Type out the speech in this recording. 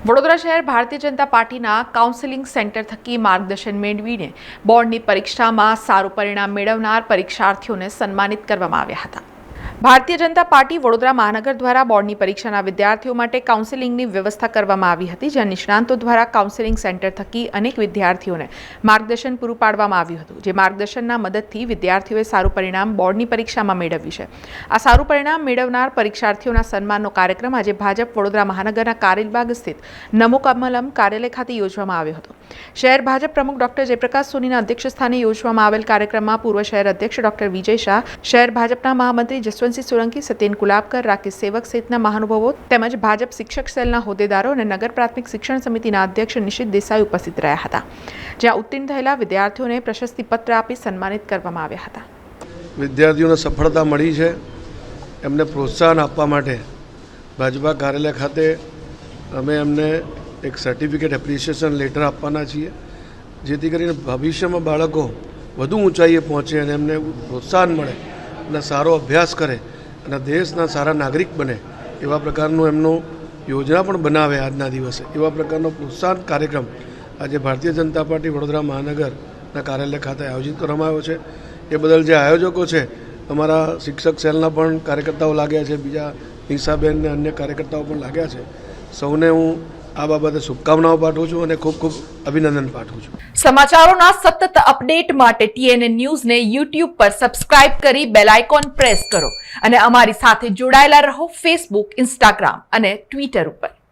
વડોદરા શહેર ભારતીય જનતા પાર્ટીના counselling centre થકી માર્ગદર્શન મેળવીને બોર્ડની પરીક્ષામાં સારું પરિણામ મેળવનાર પરીક્ષાર્થીઓને સન્માનિત કરવામાં આવ્યા હતા। ભારતીય જનતા પાર્ટી વડોદરા મહાનગર દ્વારા બોર્ડની પરીક્ષાના વિદ્યાર્થીઓ માટે કાઉન્સેલિંગની વ્યવસ્થા કરવામાં આવી હતી, જ્યાં નિષ્ણાંતો દ્વારા કાઉન્સેલિંગ સેન્ટર થકી અનેક વિદ્યાર્થીઓને માર્ગદર્શન પૂરું પાડવામાં આવ્યું હતું, જે માર્ગદર્શનના મદદથી વિદ્યાર્થીઓએ સારું પરિણામ બોર્ડની પરીક્ષામાં મેળવ્યું છે। આ સારું પરિણામ મેળવનાર પરીક્ષાર્થીઓના સન્માનનો કાર્યક્રમ આજે ભાજપ વડોદરા મહાનગરના કારેલબાગ સ્થિત નમો કમલમ કાર્યાલય ખાતે યોજવામાં આવ્યો હતો। શહેર ભાજપ પ્રમુખ ડોક્ટર જયપ્રકાશ સોનીના અધ્યક્ષસ્થાને યોજવામાં આવેલ કાર્યક્રમમાં પૂર્વ શહેર અધ્યક્ષ ડોક્ટર વિજય શાહ, શહેર ભાજપના મહામંત્રી જસવંતસિંહ સોલંકી, સત્યેન ગુલાબકર, રાકેશ સેવક સહિતના મહાનુભાવો તેમજ ભાજપ શિક્ષક સેલના હોદ્દેદારો અને નગર પ્રાથમિક શિક્ષણ સમિતિના અધ્યક્ષ નિશિત દેસાઈ ઉપસ્થિત રહ્યા હતા, જ્યાં ઉત્તીર્ણ થયેલા વિદ્યાર્થીઓને પ્રશસ્તિપત્ર આપી સન્માનિત કરવામાં આવ્યા હતા। વિદ્યાર્થીઓને સફળતા મળી છે, એમને પ્રોત્સાહન આપવા માટે ભાજપા કાર્યાલય ખાતે અમે એમને એક સર્ટિફિકેટ એપ્રિસિએશન લેટર આપવાના છીએ, જેથી કરીને ભવિષ્યમાં બાળકો વધુ ઊંચાઈએ પહોંચે અને એમને પ્રોત્સાહન મળે અને સારો અભ્યાસ કરે અને દેશના સારા નાગરિક બને એવા પ્રકારનું એમનો યોજના પણ બનાવે। આજના દિવસે એવા પ્રકારનો પ્રોત્સાહન કાર્યક્રમ આજે ભારતીય જનતા પાર્ટી વડોદરા મહાનગરના કાર્યાલય ખાતે આયોજિત કરવામાં આવ્યો છે। એ બદલ જે આયોજકો છે, અમારા શિક્ષક સેલના પણ કાર્યકર્તાઓ લાગ્યા છે, બીજા નિશાબેન અને અન્ય કાર્યકર્તાઓ પણ લાગ્યા છે। સૌને હું આ બાબતે શુભકામનાઓ પાઠવું છું અને ખૂબ ખૂબ અભિનંદન પાઠવું છું। સમાચારોના સતત અપડેટ માટે TNN ન્યૂઝને YouTube પર સબસ્ક્રાઇબ કરી બેલ આઇકોન પ્રેસ કરો અને અમારી સાથે જોડાયેલા રહો Facebook, Instagram અને Twitter ઉપર।